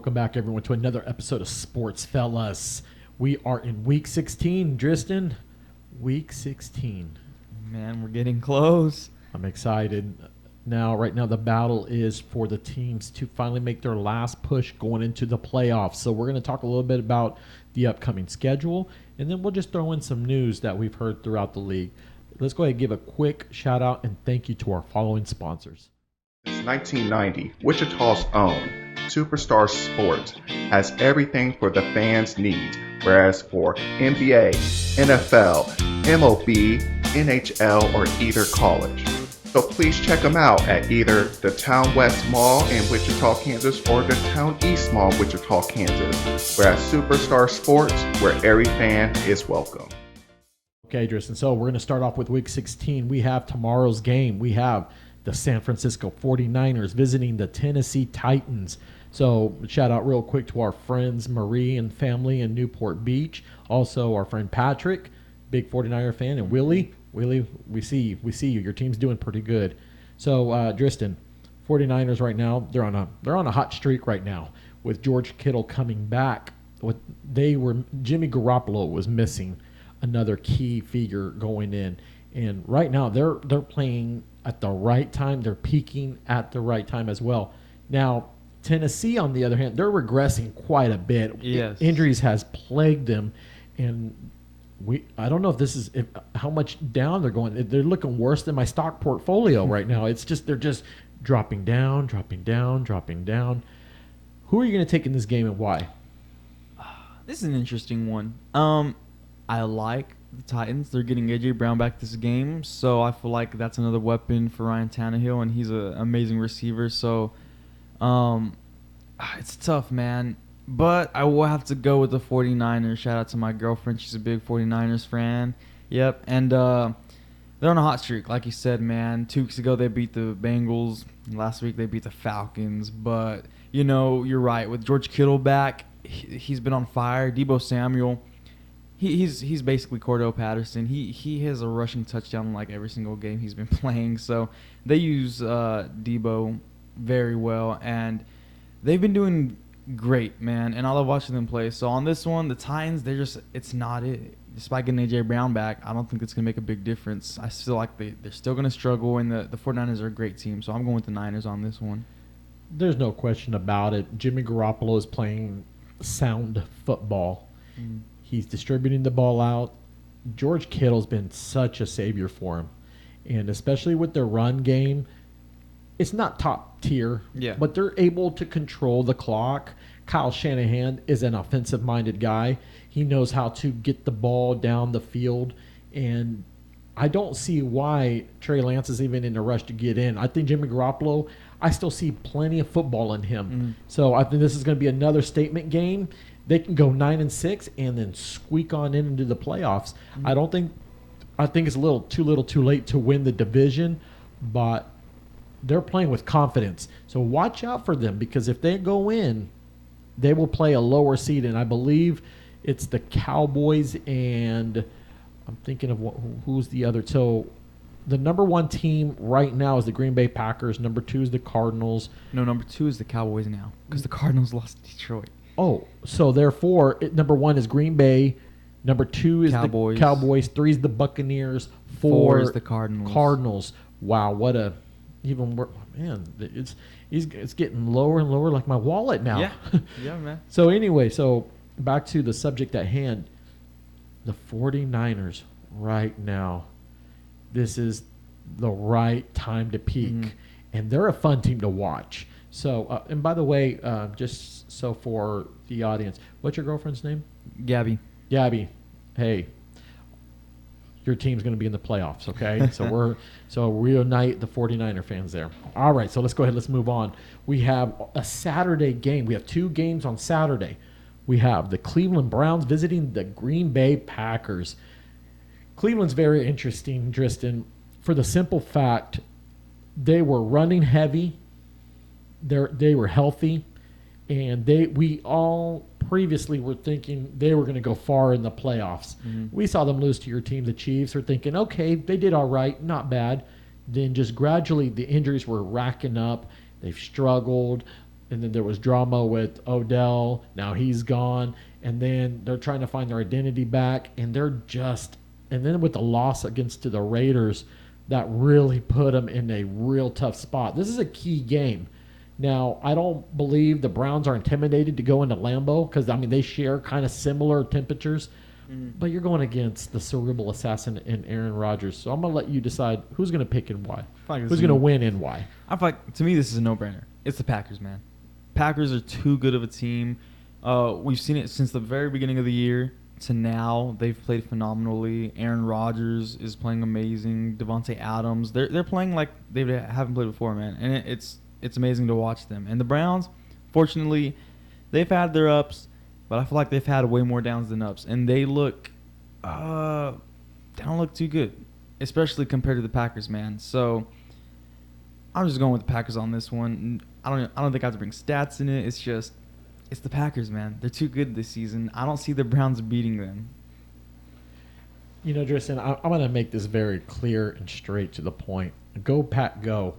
Welcome back, everyone, to another episode of Sports Fellas. We are in Week 16, Tristan. Week 16. Man, we're getting close. I'm excited. Right now, the battle is for the teams to finally make their last push going into the playoffs. So we're going to talk a little bit about the upcoming schedule, and then we'll just throw in some news that we've heard throughout the league. Let's go ahead and give a quick shout-out and thank you to our following sponsors. Since 1990, Wichita's own Superstar Sports has everything for the fans' needs, whereas for NBA, NFL, MLB, NHL, or either college. So please check them out at either the Town West Mall in Wichita, Kansas, or the Town East Mall, Wichita, Kansas, whereas Superstar Sports, where every fan is welcome. Okay, Tristan, so we're going to start off with Week 16. We have tomorrow's game. We have the San Francisco 49ers visiting the Tennessee Titans. So shout out real quick to our friends Marie and family in Newport Beach. Also our friend Patrick, big 49er fan, and Willie, we see you. Your team's doing pretty good. So Tristan, 49ers right now, they're on a hot streak right now with George Kittle coming back. Jimmy Garoppolo was missing another key figure going in. And right now they're playing at the right time. They're peaking at the right time as well. Now, Tennessee, on the other hand, they're regressing quite a bit. Yes. Injuries has plagued them, and I don't know if this is how much down they're going. They're looking worse than my stock portfolio right now. It's just they're just dropping down. Who are you going to take in this game and why? This is an interesting one. I like the Titans. They're getting A.J. Brown back this game, so I feel like that's another weapon for Ryan Tannehill, and he's an amazing receiver. So it's tough, man. But I will have to go with the 49ers. Shout out to my girlfriend. She's a big 49ers fan. Yep. And they're on a hot streak. Like you said, man. 2 weeks ago, they beat the Bengals. Last week, they beat the Falcons. But, you're right. With George Kittle back, he's been on fire. Deebo Samuel, he's basically Cordell Patterson. He has a rushing touchdown in like every single game he's been playing. So they use Deebo very well. And they've been doing great, man, and I love watching them play. So on this one, the Titans, it's not it. Despite getting A.J. Brown back, I don't think it's going to make a big difference. I feel like they're still going to struggle, and the 49ers are a great team, so I'm going with the Niners on this one. There's no question about it. Jimmy Garoppolo is playing sound football. He's distributing the ball out. George Kittle's been such a savior for him, and especially with their run game, it's not top tier, but they're able to control the clock. Kyle Shanahan is an offensive-minded guy. He knows how to get the ball down the field, and I don't see why Trey Lance is even in a rush to get in. I think Jimmy Garoppolo, I still see plenty of football in him. So I think this is going to be another statement game. They can go 9-6 and then squeak on into the playoffs. I think it's a little too late to win the division, but they're playing with confidence. So watch out for them, because if they go in, they will play a lower seed, and I believe it's the Cowboys, and I'm thinking of who's the other. So the number one team right now is the Green Bay Packers. Number 2 is the Cardinals. No, number 2 is the Cowboys now, because the Cardinals lost to Detroit. Oh, so therefore, number 1 is Green Bay. Number 2 is Cowboys. The Cowboys. 3 is the Buccaneers. 4 is the Cardinals. Cardinals. Wow, what a even more, man, it's getting lower and lower, like my wallet now. Yeah, man. So anyway, back to the subject at hand. The 49ers right now, this is the right time to peak, and they're a fun team to watch. So, and by the way, just so for the audience, what's your girlfriend's name? Gabby. Hey, your team's going to be in the playoffs, okay? So we unite the 49er fans there. All right, so let's go ahead. Let's move on. We have a Saturday game. We have 2 games on Saturday. We have the Cleveland Browns visiting the Green Bay Packers. Cleveland's very interesting, Tristan, for the simple fact they were running heavy. They were healthy, and we all previously were thinking they were going to go far in the playoffs. We saw them lose to your team, the Chiefs. We're thinking, okay, they did all right, not bad. Then just gradually the injuries were racking up. They've struggled. and then there was drama with Odell. Now he's gone, and then they're trying to find their identity back, and and then with the loss against the Raiders, that really put them in a real tough spot. This is a key game. Now, I don't believe the Browns are intimidated to go into Lambeau because, they share kind of similar temperatures. But you're going against the cerebral assassin in Aaron Rodgers. So I'm going to let you decide who's going to pick and why. Who's going to win and why. I feel like, to me, this is a no-brainer. It's the Packers, man. Packers are too good of a team. We've seen it since the very beginning of the year to now. They've played phenomenally. Aaron Rodgers is playing amazing. Devontae Adams. They're playing like they haven't played before, man. And it's amazing to watch them. And the Browns, fortunately, they've had their ups, but I feel like they've had way more downs than ups. And they don't look too good, especially compared to the Packers, man. So I'm just going with the Packers on this one. I don't think I have to bring stats in it. It's the Packers, man. They're too good this season. I don't see the Browns beating them. Tristan, I'm going to make this very clear and straight to the point. Go, Pack, go.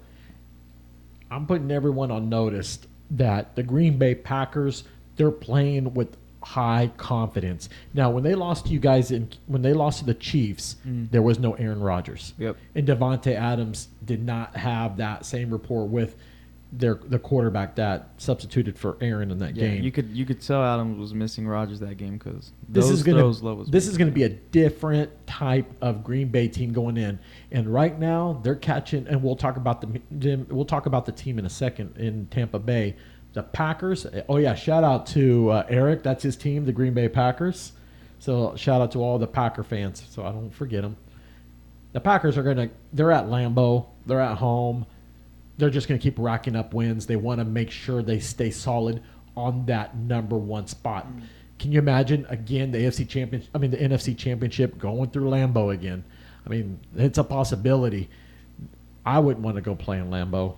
I'm putting everyone on notice that the Green Bay Packers, they're playing with high confidence. Now, when they lost to you guys, when they lost to the Chiefs, there was no Aaron Rodgers. Yep. And Devontae Adams did not have that same rapport with the quarterback that substituted for Aaron in that game. You could tell Adams was missing Rodgers that game because this is going to be a different type of Green Bay team going in. And right now they're catching, and we'll talk about the team in a second in Tampa Bay. The Packers. Oh yeah, shout out to Eric. That's his team, the Green Bay Packers. So shout out to all the Packer fans. So I don't forget them. The Packers they're at Lambeau. They're at home. They're just going to keep racking up wins. They want to make sure they stay solid on that number one spot. Can you imagine again the NFC Championship going through Lambeau again? It's a possibility. I wouldn't want to go play in Lambeau.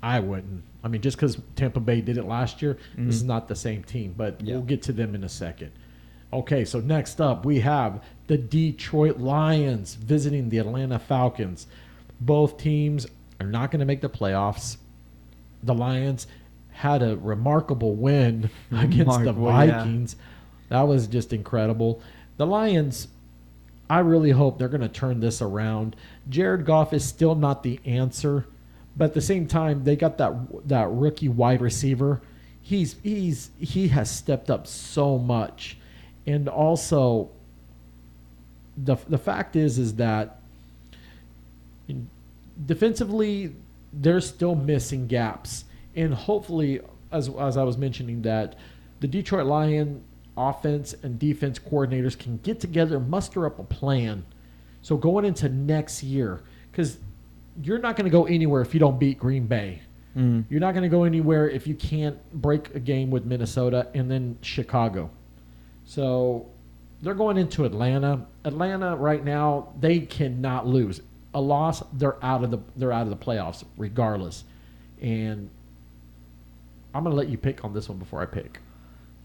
I wouldn't. Just because Tampa Bay did it last year, this is not the same team. But we'll get to them in a second. Okay, so next up we have the Detroit Lions visiting the Atlanta Falcons. Both teams are not going to make the playoffs. The Lions had a remarkable win against the Vikings. Yeah. That was just incredible. The Lions, I really hope they're going to turn this around. Jared Goff is still not the answer, but at the same time, they got that rookie wide receiver. He has stepped up so much, and also the fact is that defensively, they're still missing gaps. And hopefully, as I was mentioning, that the Detroit Lions offense and defense coordinators can get together, muster up a plan. So going into next year, because you're not going to go anywhere if you don't beat Green Bay. You're not going to go anywhere if you can't break a game with Minnesota and then Chicago. So they're going into Atlanta. Atlanta right now, they cannot lose. A loss, they're out of the playoffs regardless. And I'm going to let you pick on this one before I pick.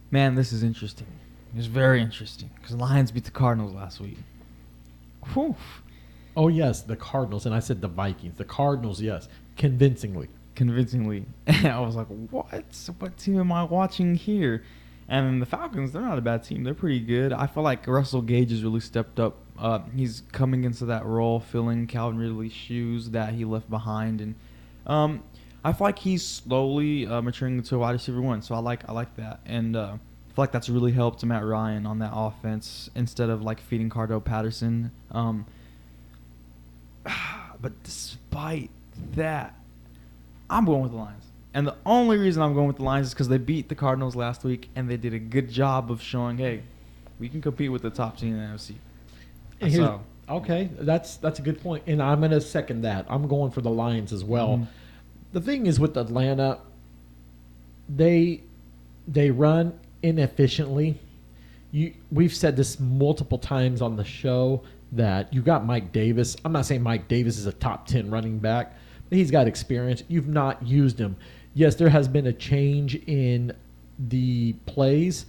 Man, this is interesting. It's very interesting because the Lions beat the Cardinals last week. Whew. Oh, yes, the Cardinals. And I said the Vikings. The Cardinals, yes, convincingly. I was like, what team am I watching here? And then the Falcons, they're not a bad team. They're pretty good. I feel like Russell Gage has really stepped up. He's coming into that role, filling Calvin Ridley's shoes that he left behind. And I feel like he's slowly maturing into a wide receiver one. So I like that. And I feel like that's really helped Matt Ryan on that offense instead of like feeding Cordell Patterson. But despite that, I'm going with the Lions. And the only reason I'm going with the Lions is because they beat the Cardinals last week, and they did a good job of showing, hey, we can compete with the top team in the NFC. Okay, that's a good point, and I'm going to second that. I'm going for the Lions as well. The thing is with Atlanta, they run inefficiently. We've said this multiple times on the show that you got Mike Davis. I'm not saying Mike Davis is a top 10 running back, but he's got experience. You've not used him. Yes, there has been a change in the plays,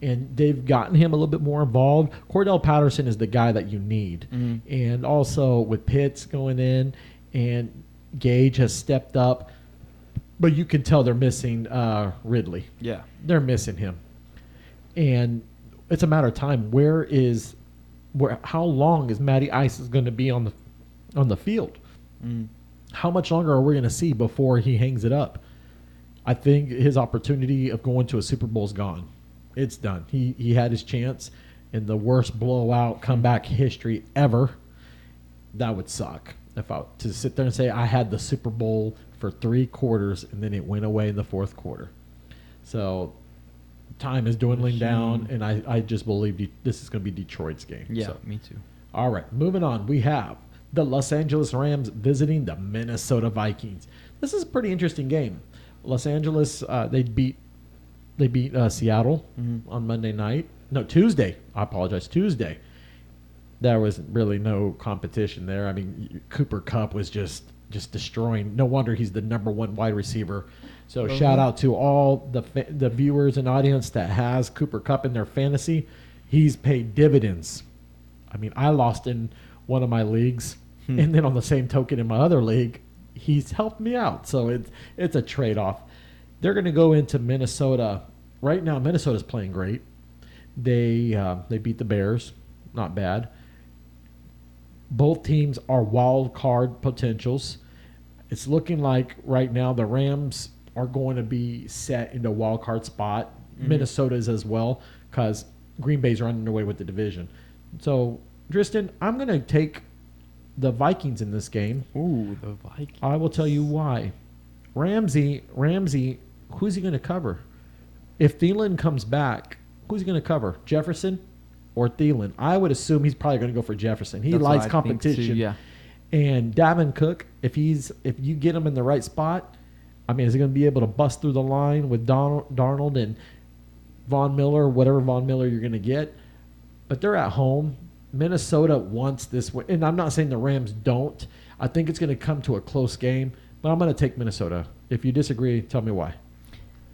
and they've gotten him a little bit more involved. Cordell Patterson is the guy that you need. And also with Pitts going in, and Gage has stepped up. but you can tell they're missing Ridley. Yeah. They're missing him, and it's a matter of time. How long is Matty Ice is going to be on the field? Mm. How much longer are we going to see before he hangs it up? I think his opportunity of going to a Super Bowl is gone. It's done. He had his chance in the worst blowout comeback history ever. That would suck if I to sit there and say I had the Super Bowl for 3 quarters and then it went away in the 4th quarter. So time is dwindling down, and I just believe this is going to be Detroit's game. Yeah, So, me too. all right, moving on. We have the Los Angeles Rams visiting the Minnesota Vikings. This is a pretty interesting game. Los Angeles, they beat Seattle on Monday night. No, Tuesday. I apologize. Tuesday. There was really no competition there. I mean, Cooper Kupp was just destroying. No wonder he's the number 1 wide receiver. So shout out to all the viewers and audience that has Cooper Kupp in their fantasy. He's paid dividends. I mean, I lost in one of my leagues, and then on the same token in my other league, he's helped me out. So it's a trade-off. They're going to go into Minnesota. Right now, Minnesota's playing great. They beat the Bears. Not bad. Both teams are wild card potentials. It's looking like right now the Rams are going to be set in a wild card spot. Minnesota is as well, because Green Bay's running away with the division. So, Tristan, I'm going to take the Vikings in this game. Ooh, the Vikings. I will tell you why. Ramsey, who's he going to cover? If Thielen comes back, who's he going to cover? Jefferson or Thielen? I would assume he's probably going to go for Jefferson. He That's likes what I think competition. too, yeah. And Dalvin Cook, if you get him in the right spot, I mean, is he going to be able to bust through the line with Darnold and Von Miller, whatever Von Miller you're going to get? But they're at home. Minnesota wants this win. And I'm not saying the Rams don't. I think it's going to come to a close game, but I'm going to take Minnesota. If you disagree, tell me why.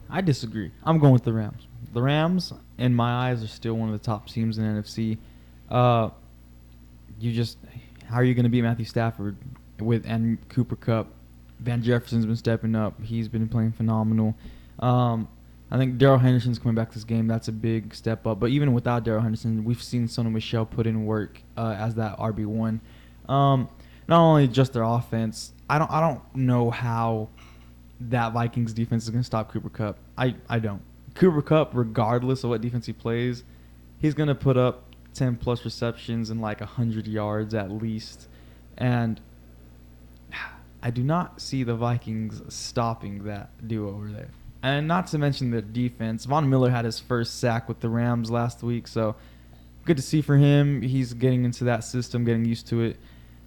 I disagree. I'm going with the Rams. The Rams, in my eyes, are still one of the top teams in the NFC. How are you going to beat Matthew Stafford and Cooper Kupp? Van Jefferson's been stepping up. He's been playing phenomenal. I think Darrell Henderson's coming back this game. That's a big step up. But even without Darrell Henderson, we've seen Sonny Michel put in work as that RB1. Not only just their offense, I don't know how that Vikings defense is going to stop Cooper Kupp. I don't. Cooper Kupp, regardless of what defense he plays, he's going to put up 10-plus receptions and like 100 yards at least. And I do not see the Vikings stopping that duo over there. And not to mention the defense. Von Miller had his first sack with the Rams last week, so good to see for him. He's getting into that system, getting used to it.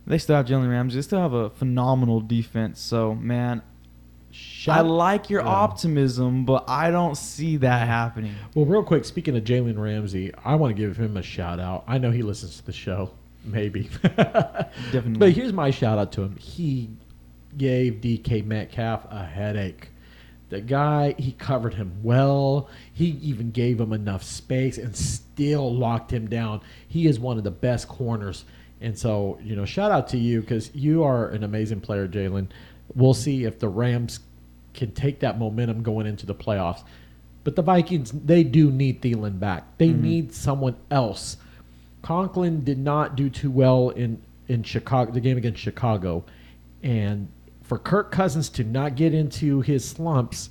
They still have Jalen Ramsey. They still have a phenomenal defense. So, man, I like your optimism, but I don't see that happening. Well, real quick, speaking of Jalen Ramsey, I want to give him a shout-out. I know he listens to the show. Maybe. Definitely. But here's my shout-out to him. He gave DK Metcalf a headache. The guy, he covered him well. He even gave him enough space and still locked him down. He is one of the best corners. And so, shout out to you because you are an amazing player, Jalen. We'll see if the Rams can take that momentum going into the playoffs. But the Vikings, they do need Thielen back. They need someone else. Conklin did not do too well in Chicago, the game against Chicago. And for Kirk Cousins to not get into his slumps,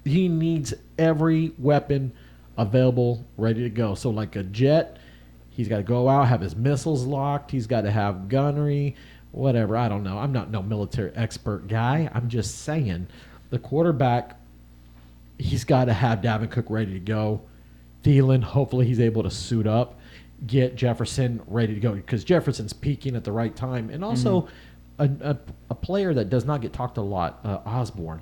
he needs every weapon available ready to go. So like a jet, he's got to go out, have his missiles locked. He's got to have gunnery, whatever. I don't know. I'm not no military expert guy. I'm just saying the quarterback, he's got to have Dalvin Cook ready to go. Thielen, hopefully he's able to suit up, get Jefferson ready to go because Jefferson's peaking at the right time. And also a player that does not get talked a lot, Osborne.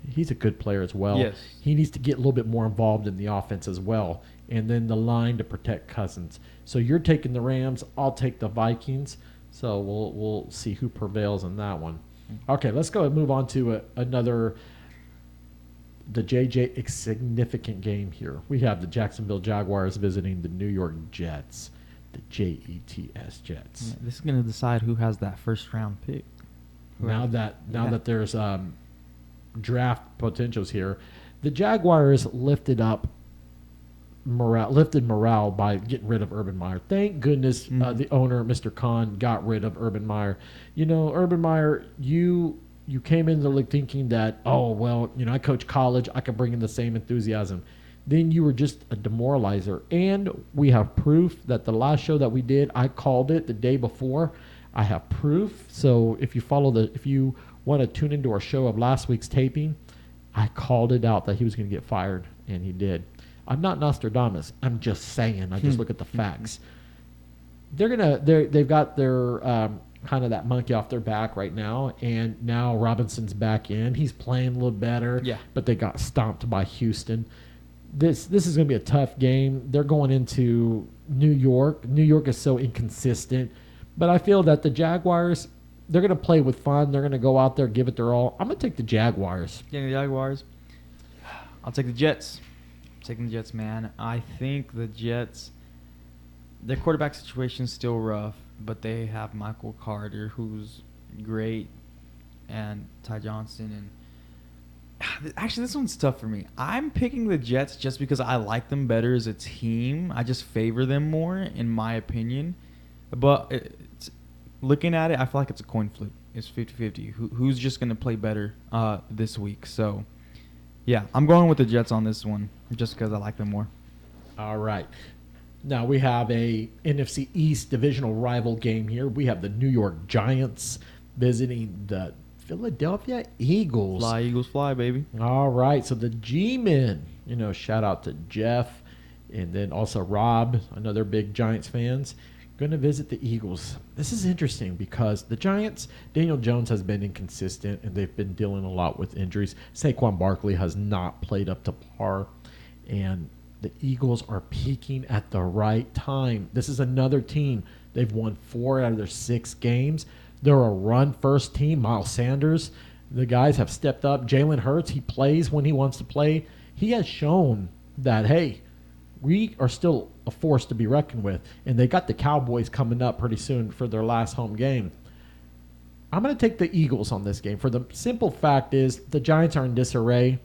He's a good player as well. Yes. He needs to get a little bit more involved in the offense as well. And then the line to protect Cousins. So you're taking the Rams. I'll take the Vikings. So we'll see who prevails in that one. Okay, let's go and move on to the JJ significant game here. We have the Jacksonville Jaguars visiting the New York Jets, the Jets Jets. Yeah, this is going to decide who has that first round pick. Now that there's draft potentials here. The Jaguars lifted morale by getting rid of Urban Meyer. Thank goodness the owner, Mr. Khan, got rid of Urban Meyer. Urban Meyer, you came into the league thinking that, I coach college, I could bring in the same enthusiasm. Then you were just a demoralizer. And we have proof that the last show that we did, I called it the day before. I have proof. So if you want to tune into our show of last week's taping, I called it out that he was going to get fired, and he did. I'm not Nostradamus. I'm just saying. I just look at the facts. They've got their kind of that monkey off their back right now, and now Robinson's back in. He's playing a little better, but they got stomped by Houston. This is going to be a tough game. They're going into New York. New York is so inconsistent, but I feel that the Jaguars, they're going to play with fun. They're going to go out there, give it their all. I'm going to take the Jaguars. Yeah, the Jaguars. I'll take the Jets. I'm taking the Jets, man. I think the Jets, their quarterback situation is still rough, but they have Michael Carter, who's great, and Ty Johnson. And actually, this one's tough for me. I'm picking the Jets just because I like them better as a team. I just favor them more, in my opinion. But looking at it, I feel like it's a coin flip. It's 50-50. Who's just going to play better this week? So, yeah, I'm going with the Jets on this one just because I like them more. All right. Now we have a NFC East divisional rival game here. We have the New York Giants visiting the Philadelphia Eagles. Fly, Eagles, fly, baby. All right. So the G-Men, shout out to Jeff and then also Rob, another big Giants fans, going to visit the Eagles. This is interesting because the Giants, Daniel Jones has been inconsistent, and they've been dealing a lot with injuries. Saquon Barkley has not played up to par, and the Eagles are peaking at the right time. This is another team. They've won 4 out of their 6 games. They're a run-first team. Miles Sanders, the guys have stepped up. Jalen Hurts, he plays when he wants to play. He has shown that, hey, we are still a force to be reckoned with. And they got the Cowboys coming up pretty soon for their last home game. I'm going to take the Eagles on this game. For the simple fact is the Giants are in disarray,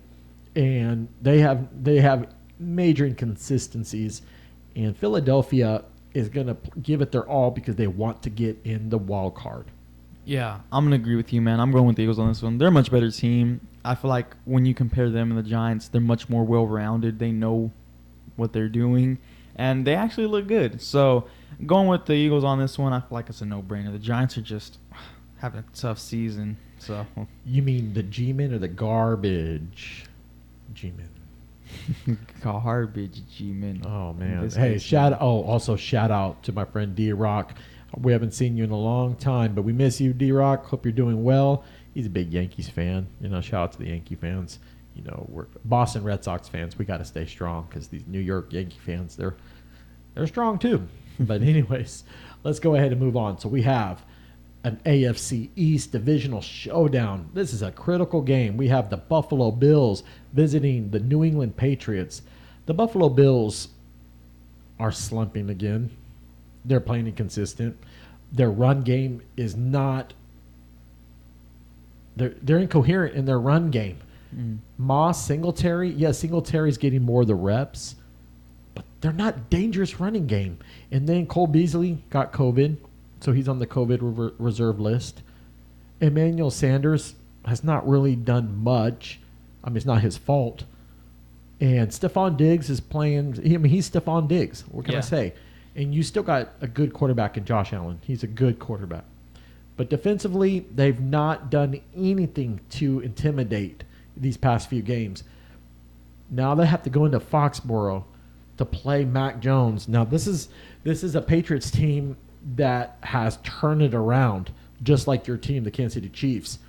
and they have major inconsistencies. And Philadelphia is going to give it their all because they want to get in the wild card. Yeah, I'm going to agree with you, man. I'm going with the Eagles on this one. They're a much better team. I feel like when you compare them and the Giants, they're much more well-rounded. They know what they're doing, and they actually look good. So going with the Eagles on this one, I feel like it's a no-brainer. The Giants are just having a tough season. So you mean the G-Men or the garbage G-Men? Garbage G-Men. Oh, man. Hey, also shout out to my friend D-Rock. We haven't seen you in a long time, but we miss you, D-Rock. Hope you're doing well. He's a big Yankees fan. Shout out to the Yankee fans. We're Boston Red Sox fans. We got to stay strong because these New York Yankee fans, they're strong too. But anyways, let's go ahead and move on. So we have an AFC East divisional showdown. This is a critical game. We have the Buffalo Bills visiting the New England Patriots. The Buffalo Bills are slumping again. They're playing inconsistent. Their run game is not – they're incoherent in their run game. Moss, Singletary, Singletary's getting more of the reps, but they're not dangerous running game. And then Cole Beasley got COVID, so he's on the COVID reserve list. Emmanuel Sanders has not really done much. I mean, it's not his fault. And Stephon Diggs is playing. He's Stephon Diggs. What can I say? And you still got a good quarterback in Josh Allen. He's a good quarterback. But defensively, they've not done anything to intimidate these past few games. Now they have to go into Foxborough to play Mac Jones. Now this is a Patriots team that has turned it around, just like your team, the Kansas City Chiefs,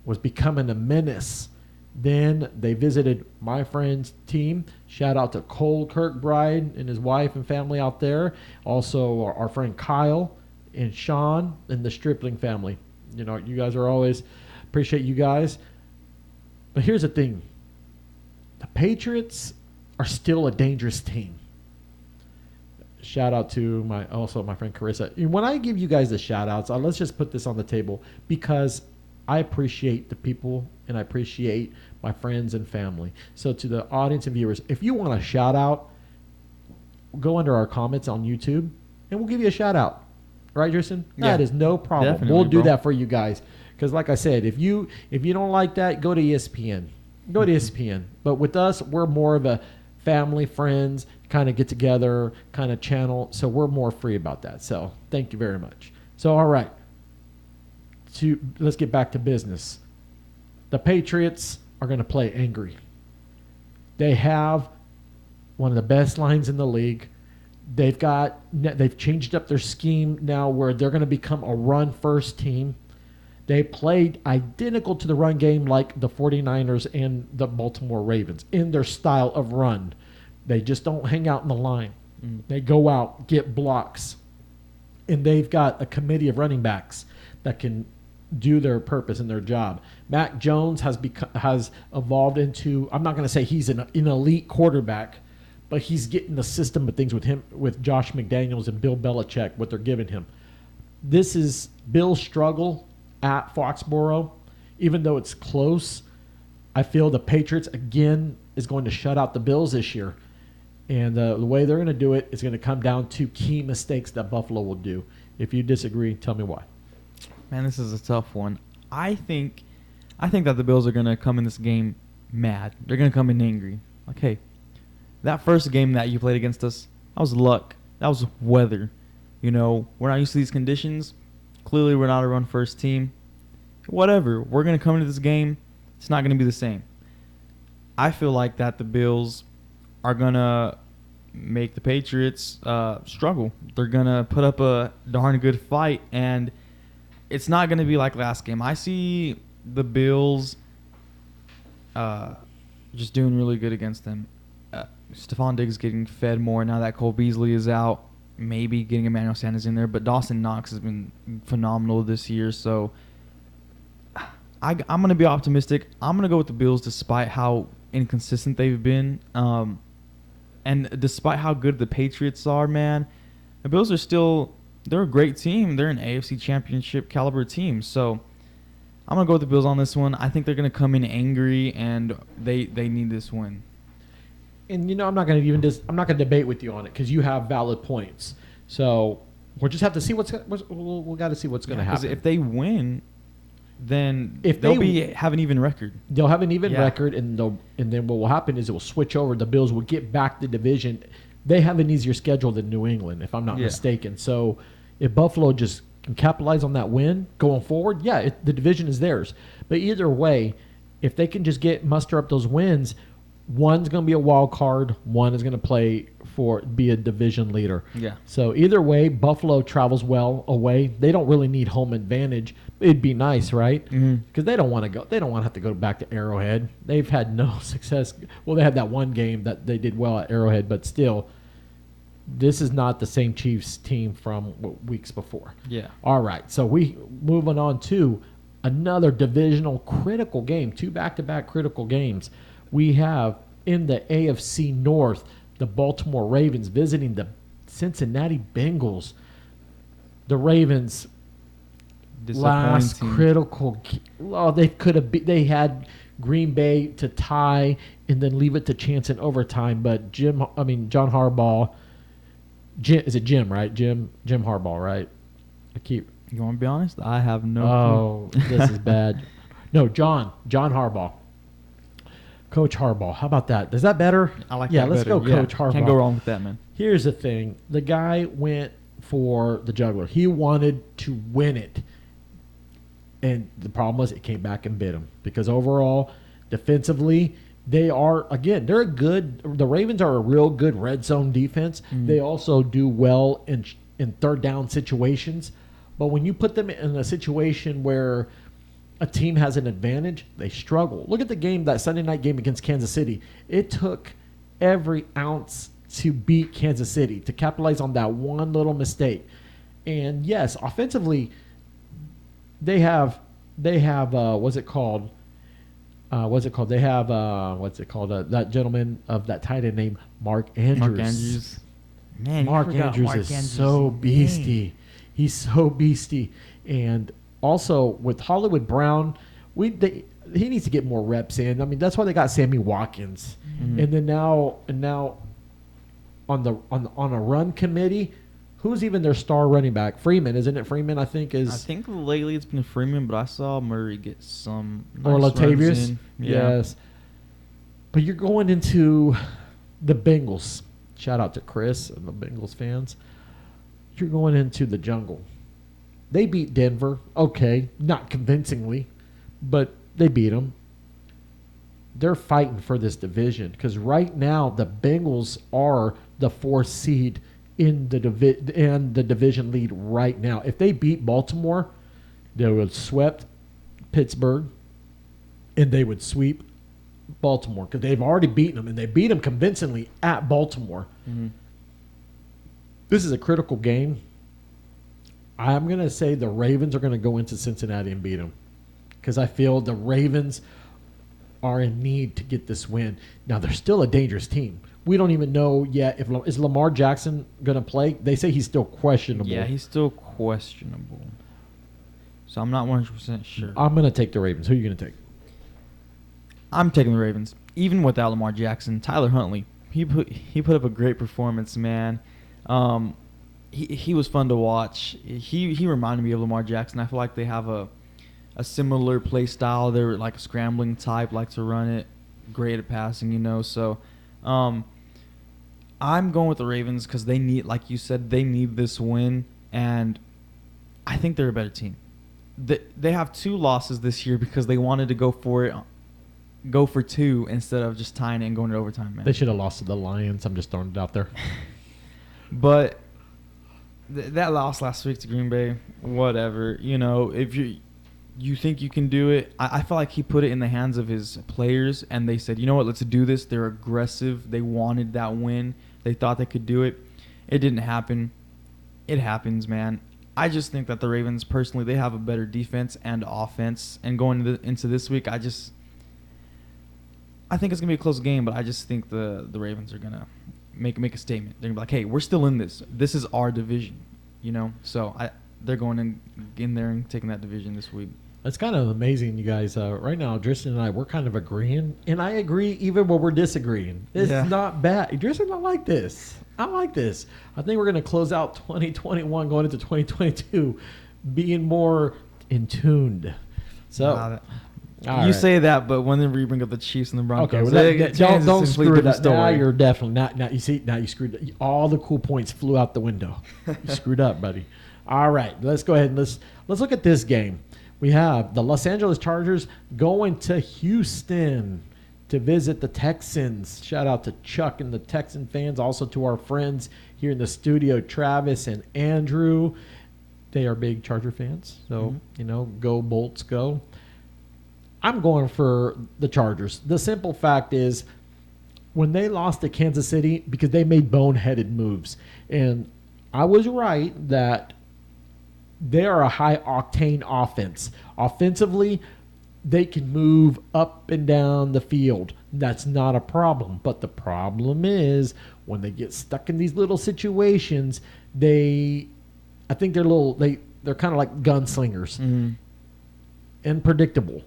was becoming a menace. Then they visited my friend's team. Shout out to Cole Kirkbride and his wife and family out there. Also our friend Kyle and Sean and the Stripling family. You guys are always appreciate you guys. But here's the thing. The Patriots are still a dangerous team. Shout out to my friend Carissa. And when I give you guys the shout outs, let's just put this on the table because I appreciate the people and I appreciate my friends and family. So to the audience and viewers, if you want a shout out, go under our comments on YouTube and we'll give you a shout out. Right, Tristan? Yeah. That is no problem. Definitely, We'll do bro. that for you guys. Because like I said, if you don't like that, go to ESPN. Go to ESPN. But with us, we're more of a family, friends, kind of get together, kind of channel. So we're more free about that. So thank you very much. So all right. Let's get back to business. The Patriots are going to play angry. They have one of the best lines in the league. They've changed up their scheme now where they're going to become a run-first team. They played identical to the run game like the 49ers and the Baltimore Ravens in their style of run. They just don't hang out in the line. They go out, get blocks, and they've got a committee of running backs that can do their purpose and their job. Mac Jones has evolved into, I'm not going to say he's an elite quarterback, but he's getting the system of things with Josh McDaniels and Bill Belichick, what they're giving him. This is Bill's struggle at Foxborough. Even though it's close, I feel the Patriots, again, is going to shut out the Bills this year. And the way they're going to do it is going to come down to key mistakes that Buffalo will do. If you disagree, tell me why. Man, this is a tough one. I think that the Bills are going to come in this game mad. They're going to come in angry. Like, hey, that first game that you played against us, that was luck. That was weather. You know, we're not used to these conditions. Clearly, we're not a run-first team. Whatever. We're going to come into this game. It's not going to be the same. I feel like that the Bills are going to make the Patriots struggle. They're going to put up a darn good fight, and it's not going to be like last game. I see the Bills just doing really good against them. Stephon Diggs getting fed more now that Cole Beasley is out. Maybe getting Emmanuel Sanders in there. But Dawson Knox has been phenomenal this year. So I'm going to be optimistic. I'm going to go with the Bills despite how inconsistent they've been. And despite how good the Patriots are, man, the Bills are still – they're a great team. They're an AFC championship caliber team. So I'm going to go with the Bills on this one. I think they're going to come in angry, and they need this win. And I'm not going to debate with you on it because you have valid points. So we'll just have to see we'll got to see what's going to happen. If they win, then they'll have an even record. They'll have an even record, and then what will happen is it will switch over. The Bills will get back the division. They have an easier schedule than New England, if I'm not mistaken. So if Buffalo just can capitalize on that win going forward, the division is theirs. But either way, if they can just muster up those wins, one's going to be a wild card. One is going to be a division leader. Yeah. So either way, Buffalo travels well away. They don't really need home advantage. It'd be nice, right? Because they don't want to go. They don't want to have to go back to Arrowhead. They've had no success. Well, they had that one game that they did well at Arrowhead, but still, this is not the same Chiefs team from weeks before. Yeah. All right. So we moving on to another divisional critical game. 2 back-to-back critical games. We have in the AFC North, the Baltimore Ravens visiting the Cincinnati Bengals. The Ravens last critical. They had Green Bay to tie and then leave it to chance in overtime. But John Harbaugh. Is it Jim, right? Jim Harbaugh, right? You want to be honest? I have no clue. Oh, this is bad. No, John Harbaugh. Coach Harbaugh. How about that? Is that better? I like that better. Let's go Coach Harbaugh. Can't go wrong with that, man. Here's the thing. The guy went for the jugular. He wanted to win it. And the problem was it came back and bit him. Because overall, defensively, the Ravens are a real good red zone defense. They also do well in third down situations. But when you put them in a situation where a team has an advantage, they struggle. Look at that Sunday night game against Kansas City. It took every ounce to beat Kansas City, to capitalize on that one little mistake. And yes, offensively, they have what's it called? They have that gentleman of that tight end named Mark Andrews. Man, Mark Andrews is so beastie. He's so beastie. And also with Hollywood Brown, he needs to get more reps in. I mean, that's why they got Sammy Watkins, and then now on a run committee, who's even their star running back? Freeman, isn't it? Freeman, I think lately it's been Freeman, but I saw Murray get some nice or runs Latavius. in. Yeah. Yes, but you're going into the Bengals. Shout out to Chris and the Bengals fans. You're going into the jungle. They beat Denver. Okay, not convincingly, but they beat them. They're fighting for this division because right now the Bengals are the 4th seed in the division lead right now. If they beat Baltimore, they would have swept Pittsburgh, and they would sweep Baltimore because they've already beaten them, and they beat them convincingly at Baltimore. This is a critical game. I'm going to say the Ravens are going to go into Cincinnati and beat them because I feel the Ravens are in need to get this win. Now, they're still a dangerous team. We don't even know yet is Lamar Jackson going to play. They say he's still questionable. Yeah, he's still questionable. So I'm not 100% sure. I'm going to take the Ravens. Who are you going to take? I'm taking the Ravens. Even without Lamar Jackson, Tyler Huntley, he put up a great performance, man. He was fun to watch. He reminded me of Lamar Jackson. I feel like they have a similar play style. They're like a scrambling type, like to run it, great at passing, So I'm going with the Ravens because they need, like you said, they need this win, and I think they're a better team. They have 2 losses this year because they wanted to go for 2 instead of just tying it and going to overtime, man. They should have lost to the Lions. I'm just throwing it out there. But that loss last week to Green Bay, whatever. If you think you can do it, I feel like he put it in the hands of his players, and they said, you know what, let's do this. They're aggressive. They wanted that win. They thought they could do it. It didn't happen. It happens, man. I just think that the Ravens, personally, they have a better defense and offense. And going into this week, I think it's going to be a close game, but I just think the Ravens are going to make a statement. They're going to be like, hey, we're still in this. This is our division, So they're going in there and taking that division this week. It's kind of amazing, you guys. Right now, Tristan and I, we're kind of agreeing. And I agree even when we're disagreeing. It's not bad. Tristan, I like this. I like this. I think we're going to close out 2021 going into 2022 being more in tuned. So, you say that, but whenever you bring up the Chiefs and the Broncos, don't screw it up. Now you're definitely not. Now you screwed up. All the cool points flew out the window. You screwed up, buddy. All right, let's go ahead and let's look at this game. We have the Los Angeles Chargers going to Houston to visit the Texans. Shout out to Chuck and the Texan fans. Also to our friends here in the studio, Travis and Andrew. They are big Charger fans. So, go Bolts, go. I'm going for the Chargers. The simple fact is when they lost to Kansas City, because they made boneheaded moves. And I was right that they are a high-octane offense. Offensively, they can move up and down the field. That's not a problem. But the problem is when they get stuck in these little situations, I think they're kind of like gunslingers. And predictable.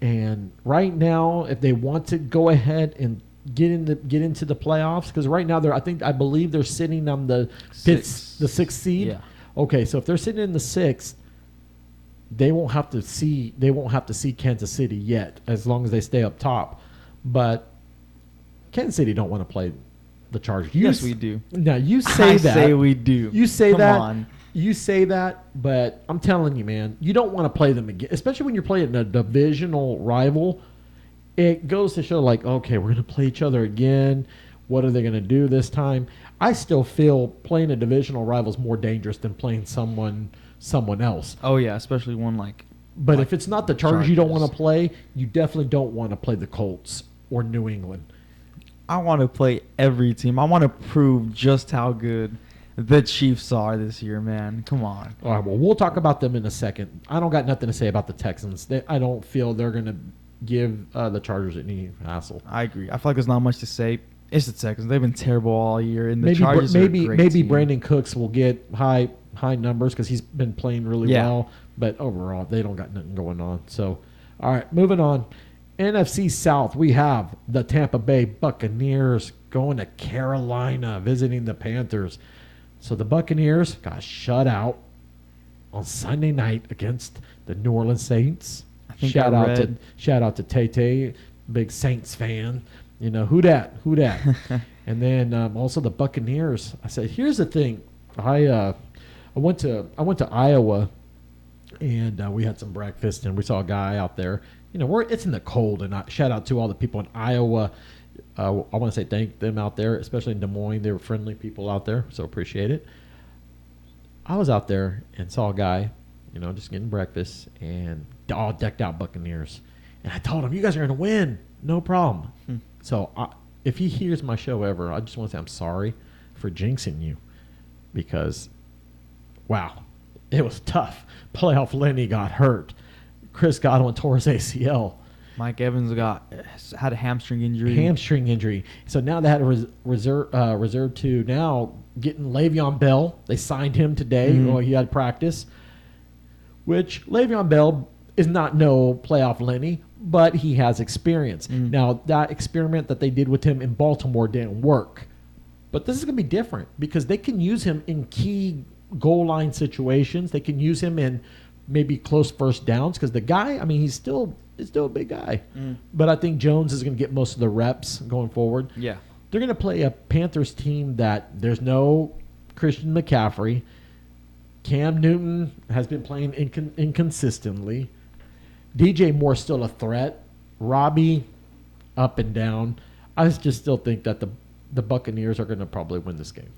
And right now, if they want to go ahead and get into the playoffs, because right now I believe they're sitting on the 6th seed. Yeah. Okay, so if they're sitting in the 6th, they won't have to see Kansas City yet, as long as they stay up top. But Kansas City don't want to play the Chargers. Yes, we do. Now you say that. I say we do. You say Come that. on. You say that, but I'm telling you, man, you don't want to play them again, especially when you're playing a divisional rival. It goes to show, like, okay, we're going to play each other again. What are they going to do this time? I still feel playing a divisional rival is more dangerous than playing someone else. Oh, yeah, especially one like... But if it's not the Chargers you don't want to play, you definitely don't want to play the Colts or New England. I want to play every team. I want to prove just how good the Chiefs are this year, man. Come on. All right, well, we'll talk about them in a second. I don't got nothing to say about the Texans. I don't feel they're going to give the Chargers any hassle. I agree. I feel like there's not much to say. It's the Texans. They've been terrible all year, and the Chargers are a great maybe team. Brandon Cooks will get high numbers because he's been playing really well. But overall, they don't got nothing going on. So, all right, moving on. NFC South, we have the Tampa Bay Buccaneers going to Carolina, visiting the Panthers. So the Buccaneers got shut out on Sunday night against the New Orleans Saints. Shout out to Tay, big Saints fan. You know, who dat? And then also the Buccaneers. I said, here's the thing. I went to Iowa, and we had some breakfast, and we saw a guy out there. You know, it's in the cold, and shout out to all the people in Iowa. I want to say thank them out there, especially in Des Moines. They were friendly people out there, so appreciate it. I was out there and saw a guy, you know, just getting breakfast, and all decked out Buccaneers. And I told him, you guys are going to win. No problem. So if he hears my show ever, I just want to say I'm sorry for jinxing you because, wow, it was tough. Playoff Lenny got hurt. Chris Godwin tore his ACL. Mike Evans had a hamstring injury. So now they had a reserve to now getting Le'Veon Bell. They signed him today. Well, he had practice, which Le'Veon Bell is not no playoff Lenny, but he has experience. Now, that experiment that they did with him in Baltimore didn't work. But this is going to be different because they can use him in key goal line situations. They can use him in maybe close first downs because the guy, I mean, he's still a big guy. But I think Jones is going to get most of the reps going forward. Yeah. They're going to play a Panthers team that there's no Christian McCaffrey. Cam Newton has been playing inconsistently. DJ Moore's still a threat. Robbie, up and down. I just still think that the Buccaneers are going to probably win this game.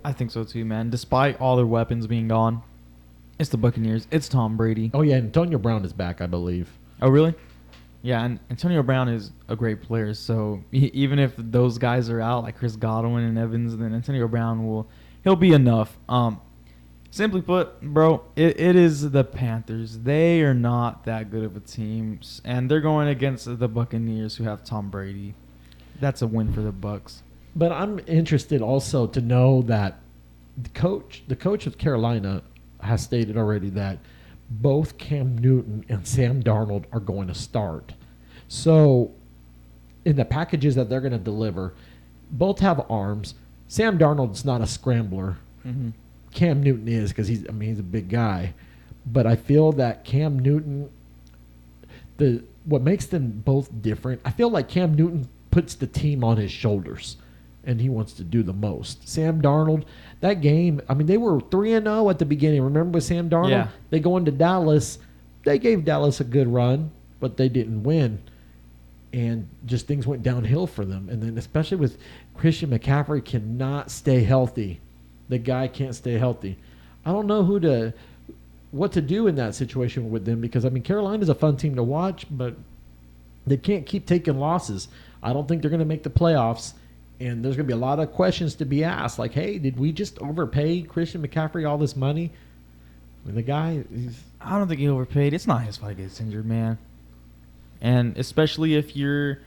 I think so too, man. Despite all their weapons being gone, it's the Buccaneers. It's Tom Brady. Oh, yeah, Antonio Brown is back, I believe. Oh, really? Yeah, and Antonio Brown is a great player. So even if those guys are out, like Chris Godwin and Evans, then Antonio Brown he'll be enough. Simply put, bro, it is the Panthers. They are not that good of a team, and they're going against the Buccaneers, who have Tom Brady. That's a win for the Bucks. But I'm interested also to know that the coach of Carolina has stated already that both Cam Newton and Sam Darnold are going to start. So in the packages that they're going to deliver, both have arms. Sam Darnold's not a scrambler. Cam Newton is because he's a big guy. But I feel that Cam Newton, what makes them both different, I feel like Cam Newton puts the team on his shoulders and he wants to do the most. Sam Darnold, that game, they were 3-0 at the beginning. Remember with Sam Darnold? Yeah. They go into Dallas. They gave Dallas a good run, but they didn't win. And just things went downhill for them. And then especially with Christian McCaffrey cannot stay healthy. The guy can't stay healthy. I don't know what to do in that situation with them because, Carolina's a fun team to watch, but they can't keep taking losses. I don't think they're going to make the playoffs. And there's going to be a lot of questions to be asked. Like, hey, did we just overpay Christian McCaffrey all this money? The guy, I don't think he overpaid. It's not his fault he gets injured, man. And especially if you're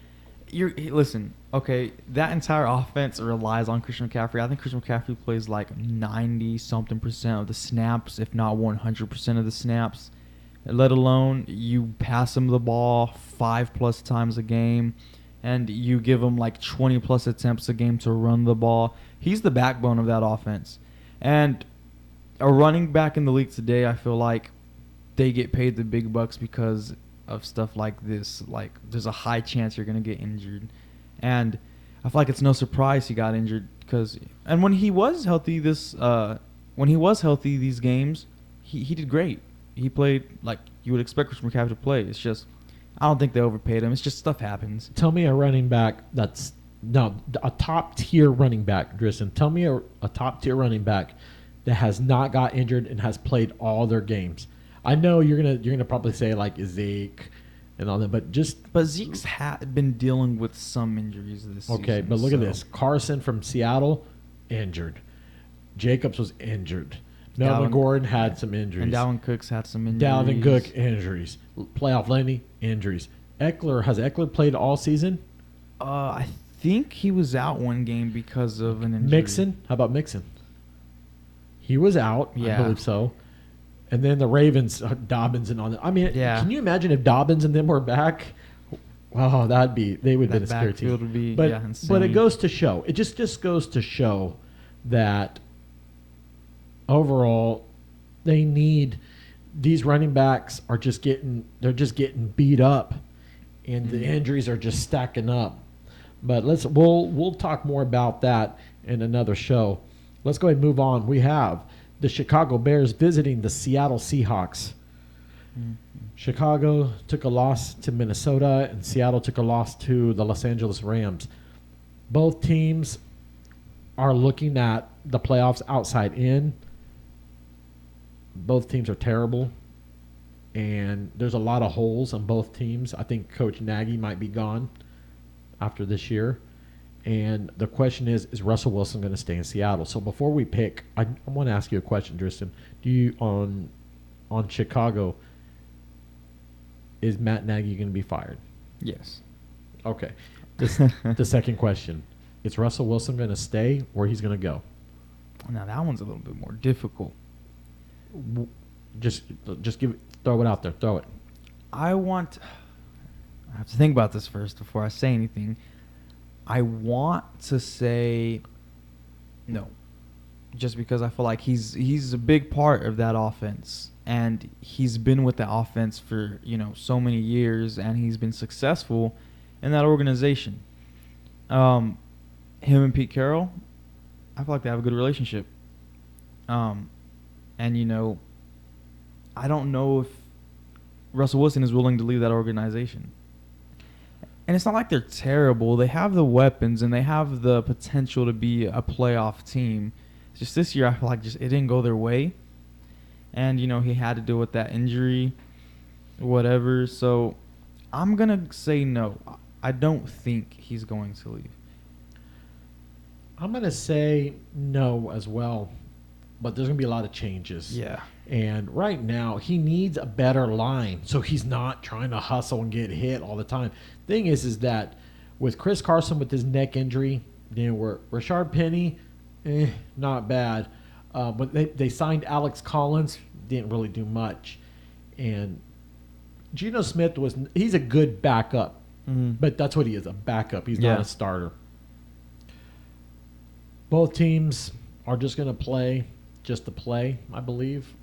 listen, okay, that entire offense relies on Christian McCaffrey. I think Christian McCaffrey plays like 90-something% of the snaps, if not 100% of the snaps. Let alone you pass him the ball 5+ times a game. And you give him like 20+ attempts a game to run the ball. He's the backbone of that offense. And a running back in the league today, I feel like they get paid the big bucks because of stuff like this. Like, there's a high chance you're going to get injured. And I feel like it's no surprise he got injured and when he was healthy these games, he did great. He played like you would expect Christian McCaffrey to play. It's just I don't think they overpaid him. It's just stuff happens. Tell me a running back a top-tier running back, Driston. Tell me a top-tier running back that has not got injured and has played all their games. I know you're gonna probably say like Zeke and all that, but Zeke's been dealing with some injuries this season. Okay, but look at this. Carson from Seattle, injured. Jacobs was injured. Melvin Gordon had some injuries. And Dalvin Cook's had some injuries. Dalvin Cook, injuries. Playoff Lenny, injuries. Has Eckler played all season? I think he was out one game because of an injury. Mixon? How about Mixon? He was out, I believe so. And then the Ravens, Dobbins and all that. I mean, Yeah. can you imagine if Dobbins and them were back? Wow, they would have been a scary team. backfield would be, but insane. it goes to show. It just goes to show that overall they need these running backs are just getting beat up, and the injuries are just stacking up. But we'll talk more about that in another show. Let's go ahead and move on. We have the Chicago Bears visiting the Seattle Seahawks. Chicago took a loss to Minnesota, and Seattle took a loss to the Los Angeles Rams. Both teams are looking at the playoffs outside in. Both teams are terrible, and there's a lot of holes on both teams. I think Coach Nagy might be gone after this year. And the question is Russell Wilson going to stay in Seattle? So before we pick, I want to ask you a question, Tristan. Do you on Chicago, is Matt Nagy going to be fired? Yes. Okay. The second question, is Russell Wilson going to stay or he's going to go? Now that one's a little bit more difficult. Just throw it out there. Throw it. I have to think about this first before I say anything. I want to say no, just because I feel like he's a big part of that offense, and he's been with the offense for so many years, and he's been successful in that organization. Him and Pete Carroll, I feel like they have a good relationship. And I don't know if Russell Wilson is willing to leave that organization. And it's not like they're terrible. They have the weapons and they have the potential to be a playoff team. It's just this year, I feel like it didn't go their way. And, he had to deal with that injury, whatever. So I'm going to say no. I don't think he's going to leave. I'm going to say no as well, but there's going to be a lot of changes. Yeah. And right now, he needs a better line, so he's not trying to hustle and get hit all the time. Thing is that with Chris Carson with his neck injury, Rashard Penny, not bad. But they signed Alex Collins, didn't really do much. And Geno Smith he's a good backup, but that's what he is, a backup. He's not a starter. Both teams are just going to play just to play, I believe.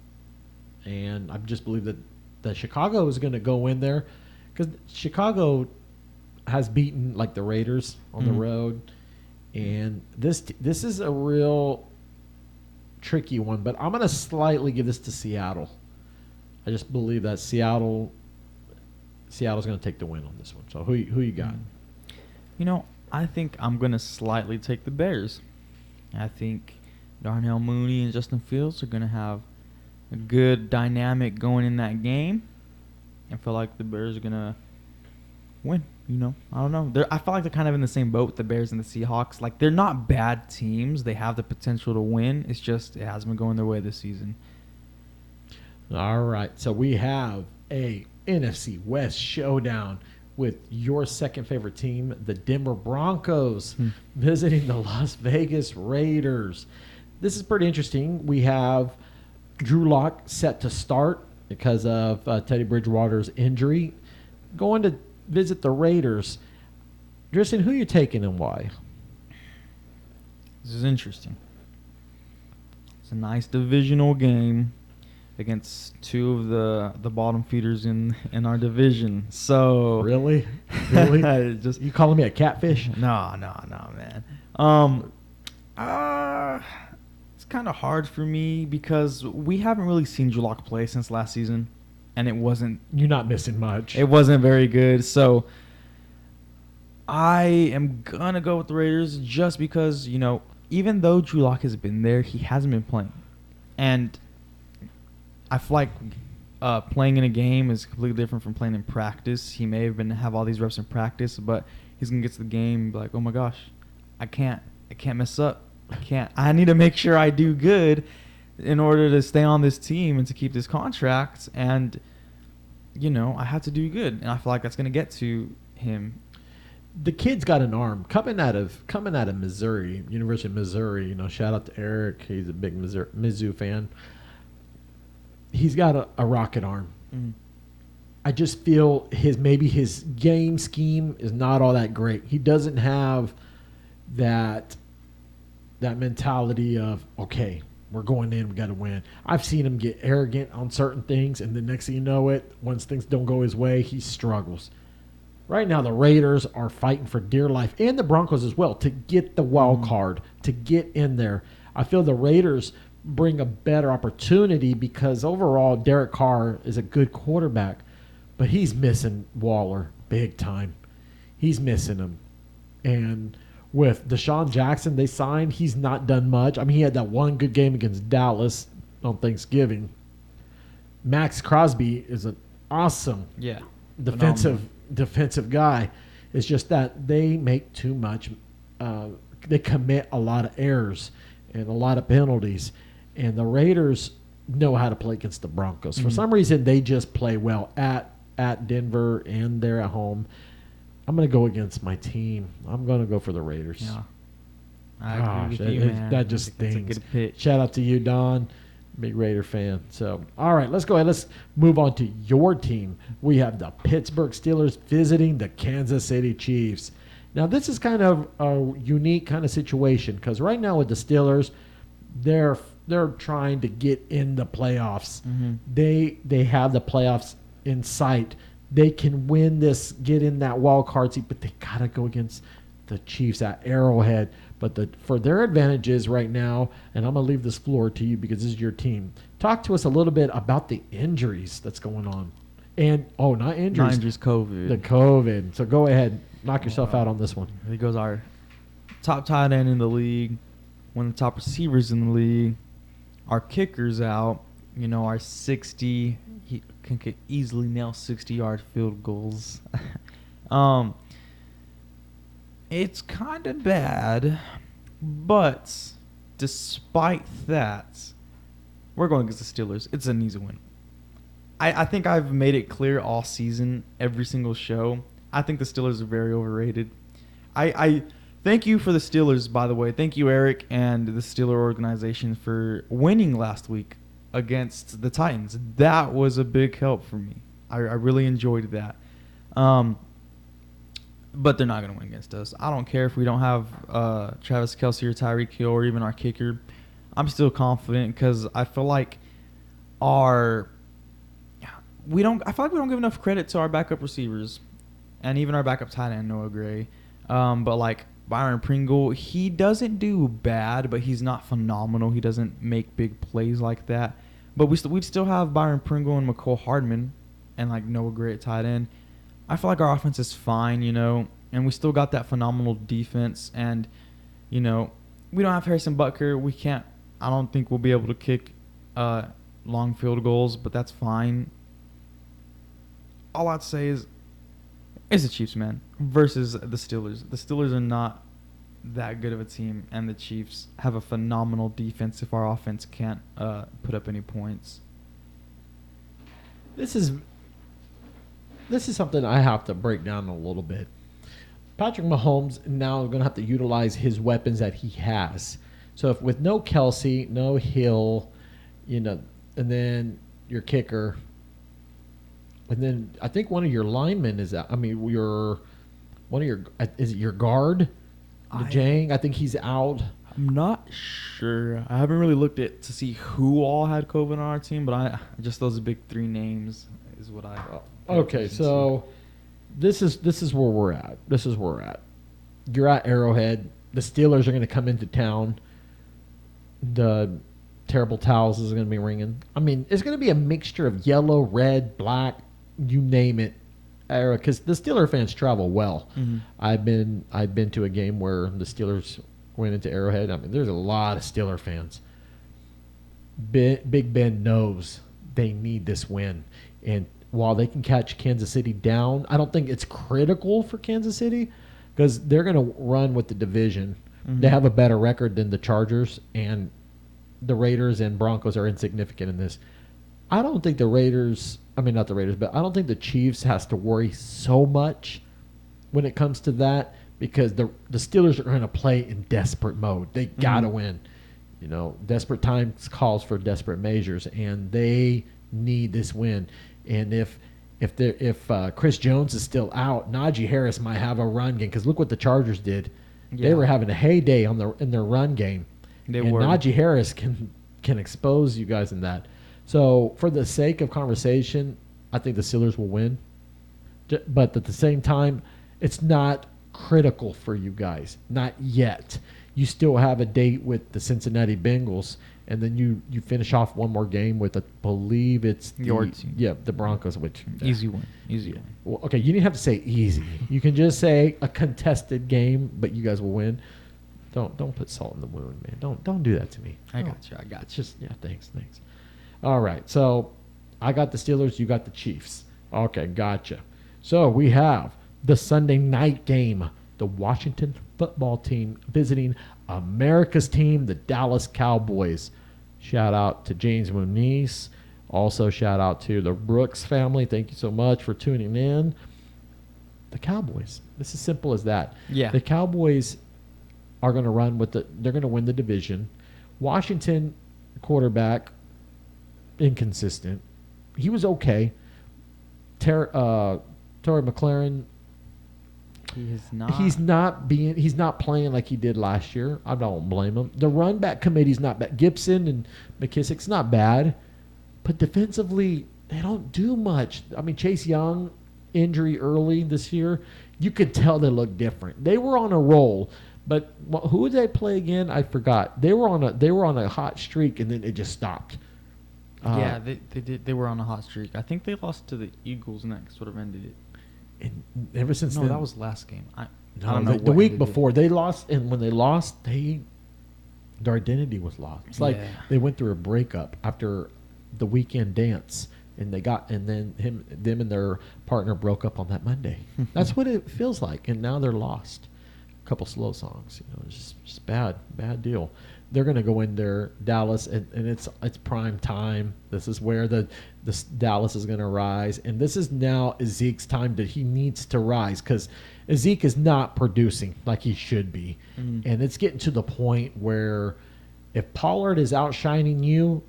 And I just believe that Chicago is going to go in there because Chicago has beaten like the Raiders on the road. And this is a real tricky one, but I'm going to slightly give this to Seattle. I just believe that Seattle's going to take the win on this one. So who you got? I think I'm going to slightly take the Bears. I think Darnell Mooney and Justin Fields are going to have a good dynamic going in that game. I feel like the Bears are going to win. I don't know. I feel like they're kind of in the same boat with the Bears and the Seahawks. Like, they're not bad teams. They have the potential to win. It's just it hasn't been going their way this season. All right. So we have a NFC West showdown with your second favorite team, the Denver Broncos, visiting the Las Vegas Raiders. This is pretty interesting. We have Drew Lock set to start because of Teddy Bridgewater's injury. Going to visit the Raiders. Tristan, who are you taking and why? This is interesting. It's a nice divisional game against two of the bottom feeders in our division. So Really? just You calling me a catfish? No, man. It's kind of hard for me because we haven't really seen Drew Lock play since last season, and You're not missing much. It wasn't very good. So I am gonna go with the Raiders just because even though Drew Lock has been there, he hasn't been playing, and I feel like playing in a game is completely different from playing in practice. He may have all these reps in practice, but he's gonna get to the game and be like, oh my gosh, I can't mess up. I need to make sure I do good in order to stay on this team and to keep this contract. And I have to do good, and I feel like that's gonna get to him. The kid's got an arm coming out of Missouri, University of Missouri. Shout out to Eric. He's a big Mizzou fan. he's got a rocket arm. Mm. I just feel his game scheme is not all that great. He doesn't have that mentality of, okay, we're going in, we got to win. I've seen him get arrogant on certain things, and the next thing you know it, once things don't go his way, he struggles. Right now, the Raiders are fighting for dear life, and the Broncos as well, to get the wild card, to get in there. I feel the Raiders bring a better opportunity because overall, Derek Carr is a good quarterback, but he's missing Waller big time. He's missing him. And with Deshaun Jackson, they signed. He's not done much. I mean, he had that one good game against Dallas on Thanksgiving. Max Crosby is an awesome defensive guy. It's just that they make too much. They commit a lot of errors and a lot of penalties. And the Raiders know how to play against the Broncos. For some reason, they just play well at Denver and they're at home. I'm going to go against my team. I'm going to go for the Raiders. Yeah. I agree with you, man. That just stings. That's a good pitch. Shout out to you, Don. Big Raider fan. So, all right, let's go ahead. Let's move on to your team. We have the Pittsburgh Steelers visiting the Kansas City Chiefs. Now, this is kind of a unique kind of situation because right now with the Steelers, they're trying to get in the playoffs. Mm-hmm. They have the playoffs in sight. They can win this, get in that wild card seat, but they got to go against the Chiefs at Arrowhead. But for their advantages right now, and I'm going to leave this floor to you because this is your team. Talk to us a little bit about the injuries that's going on. And, not injuries. Not injuries, COVID. The COVID. So go ahead. Knock yourself out on this one. Here goes our top tight end in the league, one of the top receivers in the league. Our kicker's out. You know, our 60, he can easily nail 60-yard field goals. It's kind of bad, but despite that, we're going against the Steelers. It's an easy win. I think I've made it clear all season, every single show. I think the Steelers are very overrated. I thank you for the Steelers, by the way. Thank you, Eric, and the Steeler organization for winning last week against the Titans. That was a big help for me. I really enjoyed that. But they're not going to win against us. I don't care if we don't have Travis Kelce or Tyreek Hill or even our kicker. I'm still confident because I feel like we don't give enough credit to our backup receivers and even our backup tight end, Noah Gray. But like Byron Pringle, he doesn't do bad, but he's not phenomenal. He doesn't make big plays like that. But we still have Byron Pringle and McCole Hardman and like Noah Gray at tight end. I feel like our offense is fine, and we still got that phenomenal defense. And, we don't have Harrison Butker. I don't think we'll be able to kick long field goals, but that's fine. All I'd say is the Chiefs, man, versus the Steelers. The Steelers are not that good of a team, and the Chiefs have a phenomenal defense if our offense can't put up any points. This is something I have to break down a little bit. Patrick Mahomes now is going to have to utilize his weapons that he has. So if with no Kelce, no Hill, and then your kicker, and then I think one of your linemen is out. I mean, is it your guard? Jang, I think he's out. I'm not sure. I haven't really looked at to see who all had COVID on our team, but just those big three names is what I. Okay, so this is where we're at. This is where we're at. You're at Arrowhead. The Steelers are going to come into town. The terrible towels is going to be ringing. I mean, it's going to be a mixture of yellow, red, black, you name it. Because the Steeler fans travel well. Mm-hmm. I've been to a game where the Steelers went into Arrowhead. I mean, there's a lot of Steeler fans. Big Ben knows they need this win, and while they can catch Kansas City down, I don't think it's critical for Kansas City because they're going to run with the division. Mm-hmm. They have a better record than the Chargers, and the Raiders and Broncos are insignificant in this. I don't think but I don't think the Chiefs has to worry so much when it comes to that because the Steelers are going to play in desperate mode. They got to win. Desperate times calls for desperate measures, and they need this win. And if Chris Jones is still out, Najee Harris might have a run game, because look what the Chargers did. Yeah. They were having a heyday in their run game. They were. Najee Harris can expose you guys in that. So for the sake of conversation, I think the Steelers will win. But at the same time, it's not critical for you guys. Not yet. You still have a date with the Cincinnati Bengals, and then you finish off one more game with, I believe it's Your team. Yeah, the Broncos, which Easy win. Easy win. Well, okay, you didn't have to say easy. You can just say a contested game, but you guys will win. Don't put salt in the wound, man. Don't do that to me. I got you. It's just, yeah, thanks. All right, so I got the Steelers, you got the Chiefs. Okay, gotcha. So we have the Sunday night game, the Washington football team visiting America's team, the Dallas Cowboys. Shout out to James Moniz. Also shout out to the Brooks family. Thank you so much for tuning in. The Cowboys. This is simple as that. Yeah. The Cowboys are going to run they're going to win the division. Washington quarterback, inconsistent. He was okay. Terry McLaurin, He's not playing like he did last year. I don't blame him. The run back committee's not bad. Gibson and McKissick's not bad, but defensively they don't do much. I mean, Chase Young injury early this year, you could tell they look different. They were on a roll, but who did they play again? I forgot. They were on a hot streak, and then it just stopped. Yeah, they did. They were on a hot streak. I think they lost to the Eagles, and that sort of ended it. And ever since No, then, that was last game. I no, don't know. the week before they lost, and when they lost, their identity was lost. It's like they went through a breakup after the weekend dance, and then them and their partner broke up on that Monday. That's what it feels like, and now they're lost. A couple slow songs, it's just bad deal. They're going to go in there, Dallas, and it's prime time. This is where this Dallas is going to rise, and this is now Ezekiel's time that he needs to rise, because Ezekiel is not producing like he should be, and it's getting to the point where if Pollard is outshining you,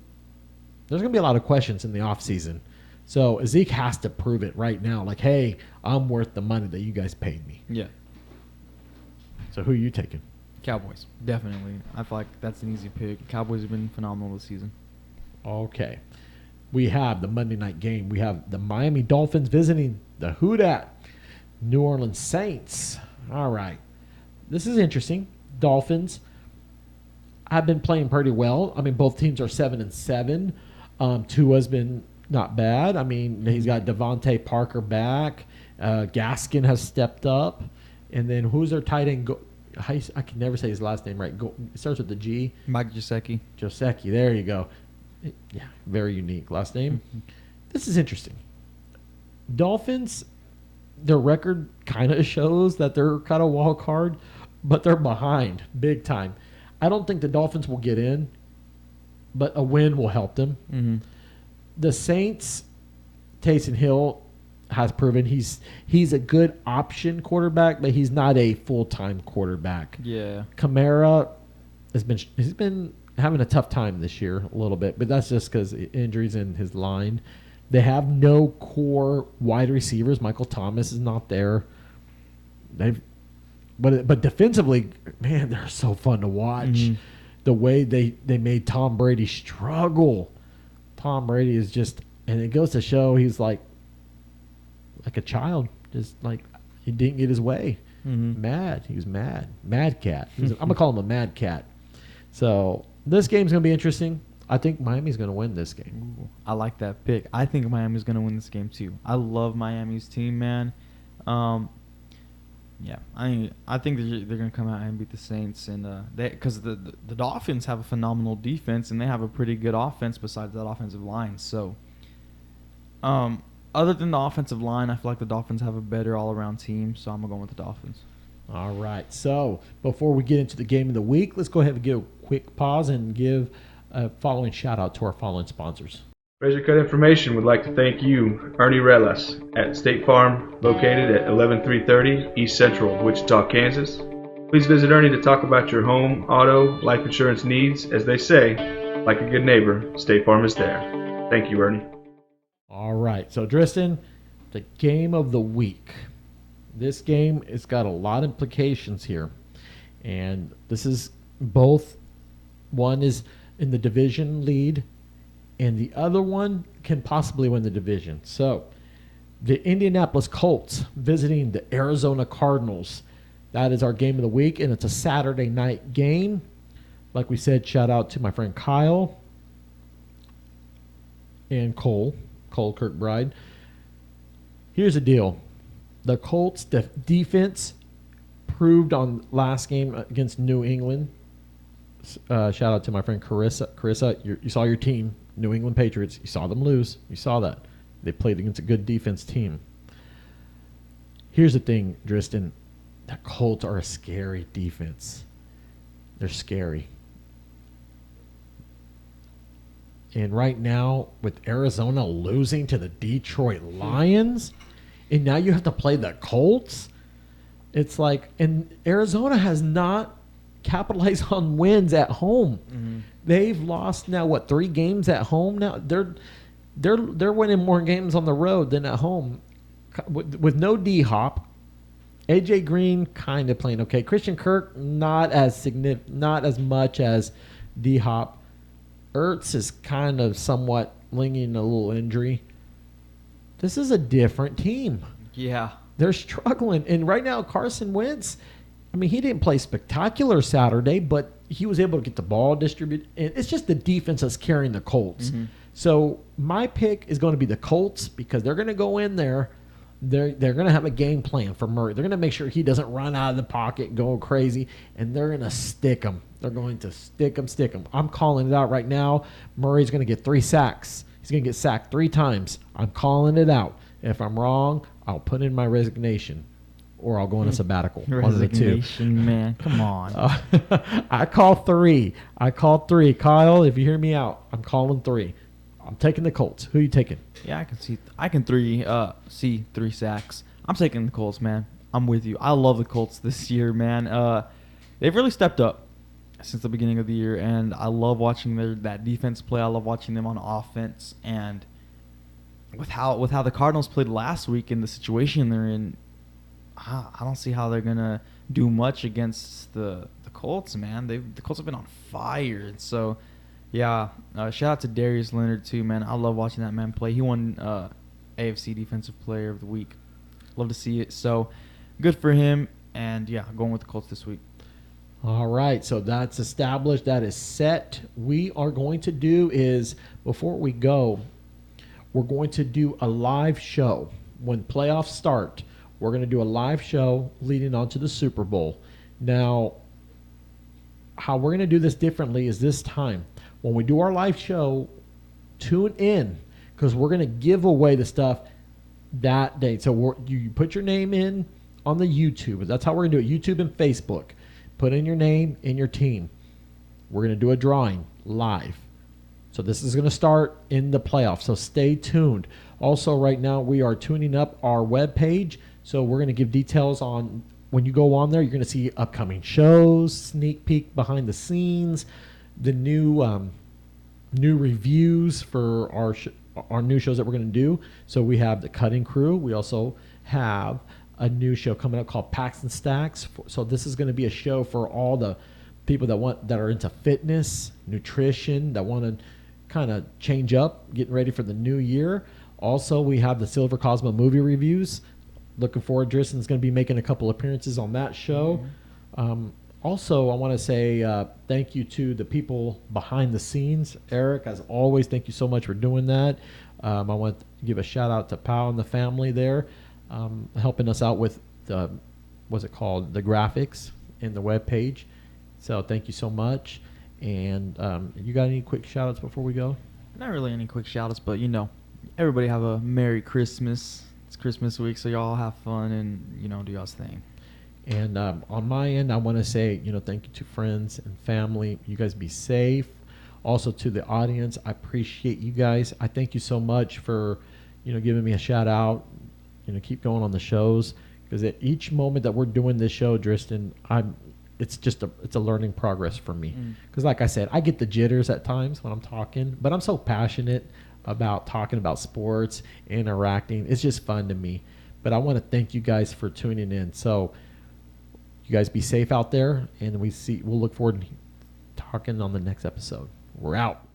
there's going to be a lot of questions in the offseason. So Ezekiel has to prove it right now, like, hey, I'm worth the money that you guys paid me. Yeah. So who are you taking? Cowboys, definitely. I feel like that's an easy pick. Cowboys have been phenomenal this season. Okay. We have the Monday night game. We have the Miami Dolphins visiting the Who Dat New Orleans Saints. All right. This is interesting. Dolphins have been playing pretty well. I mean, both teams are 7-7. Tua's been not bad. I mean, he's got Devontae Parker back. Gaskin has stepped up. And then who's their tight end? I can never say his last name right. It starts with the G. Mike Gesicki. Gesicki. There you go. Yeah, very unique last name. This is interesting. Dolphins, their record kind of shows that they're kind of wild card, but they're behind big time. I don't think the Dolphins will get in, but a win will help them. Mm-hmm. The Saints, Taysom Hill has proven he's a good option quarterback, but he's not a full-time quarterback. Yeah. Kamara he's been having a tough time this year a little bit, but that's just because injuries in his line. They have no core wide receivers. Michael Thomas is not there. But defensively, man, they're so fun to watch. Mm-hmm. The way they made Tom Brady struggle. Tom Brady is just, and it goes to show he's like a child, just like he didn't get his way. Mm-hmm. Mad. He was mad. Mad cat. I'm going to call him a mad cat. So this game's going to be interesting. I think Miami's going to win this game. Ooh, I like that pick. I think Miami's going to win this game too. I love Miami's team, man. Yeah, I think they're going to come out and beat the Saints, and because the Dolphins have a phenomenal defense and they have a pretty good offense besides that offensive line. So, other than the offensive line, I feel like the Dolphins have a better all-around team, so I'm going to go with the Dolphins. All right. So, before we get into the game of the week, let's go ahead and give a quick pause and give a following shout-out to our following sponsors. Razor Cut Information would like to thank you, Ernie Relas, at State Farm, located at 11330 East Central, Wichita, Kansas. Please visit Ernie to talk about your home, auto, life insurance needs. As they say, like a good neighbor, State Farm is there. Thank you, Ernie. All right. So, Tristan, the game of the week. This game has got a lot of implications here. And this is both. One is in the division lead, and the other one can possibly win the division. So, the Indianapolis Colts visiting the Arizona Cardinals. That is our game of the week, and it's a Saturday night game. Like we said, shout out to my friend Kyle and Cole Kirkbride. Here's the deal. The Colts defense proved on last game against New England. Shout out to my friend Carissa. Carissa, you saw your team, New England Patriots. You saw them lose. You saw that. They played against a good defense team. Here's the thing, Tristan. The Colts are a scary defense. They're scary. And right now, with Arizona losing to the Detroit Lions, and now you have to play the Colts, it's like, and Arizona has not capitalized on wins at home. Mm-hmm. They've lost now, 3 games at home now? They're winning more games on the road than at home. With no D-Hop, AJ Green kind of playing okay. Christian Kirk not as much as D-Hop. Ertz is kind of somewhat lingering a little injury. This is a different team. Yeah. They're struggling. And right now, Carson Wentz, I mean, he didn't play spectacular Saturday, but he was able to get the ball distributed. And it's just the defense that's carrying the Colts. Mm-hmm. So my pick is going to be the Colts because they're going to go in there. They're going to have a game plan for Murray. They're going to make sure he doesn't run out of the pocket, go crazy, and they're going to stick him. They're going to stick him. I'm calling it out right now. Murray's going to get 3 sacks. He's going to get sacked 3 times. I'm calling it out. If I'm wrong, I'll put in my resignation, or I'll go on a sabbatical. Resignation, man. Come on. I call 3. Kyle, if you hear me out, I'm calling 3. I'm taking the Colts. Who are you taking? Yeah, I can see 3 sacks. I'm taking the Colts, man. I'm with you. I love the Colts this year, man. They've really stepped up since the beginning of the year, and I love watching that defense play. I love watching them on offense, and with how the Cardinals played last week in the situation they're in, I don't see how they're gonna do much against the Colts, man. The Colts have been on fire, and so. Yeah, shout out to Darius Leonard too, man. I love watching that man play. He won AFC Defensive Player of the Week. Love to see it. So, good for him. And, yeah, going with the Colts this week. All right, so that's established. That is set. We are going to do is, before we go, we're going to do a live show. When playoffs start, we're going to do a live show leading on to the Super Bowl. Now, how we're going to do this differently is this time. When we do our live show, tune in because we're going to give away the stuff that day. So you put your name in on the YouTube. That's how we're going to do it, YouTube and Facebook. Put in your name and your team. We're going to do a drawing live. So this is going to start in the playoffs. So stay tuned. Also, right now, we are tuning up our webpage. So we're going to give details on when you go on there. You're going to see upcoming shows, sneak peek behind the scenes, the new reviews for our new shows that we're going to do. So we have the Cutting Crew. We also have a new show coming up called Packs and Stacks. So this is going to be a show for all the people that are into fitness, nutrition, that want to kind of change up, getting ready for the new year. Also, we have the Silver Cosmo movie reviews. Looking forward. Tristan's going to be making a couple appearances on that show. Mm-hmm. Also, I want to say thank you to the people behind the scenes. Eric, as always, thank you so much for doing that. I want to give a shout-out to Powell and the family there, helping us out with the graphics and the webpage. So thank you so much. And you got any quick shout-outs before we go? Not really any quick shout-outs, but, everybody have a Merry Christmas. It's Christmas week, so y'all have fun and, do y'all's thing. And on my end, I want to say, thank you to friends and family. You guys be safe. Also to the audience, I appreciate you guys. I thank you so much for, giving me a shout out. Keep going on the shows because at each moment that we're doing this show, Tristan, it's a learning progress for me. Because like I said, I get the jitters at times when I'm talking, but I'm so passionate. about talking about sports, interacting. It's just fun to me. But I want to thank you guys for tuning in. So you guys be safe out there, and we'll look forward to talking on the next episode. We're out.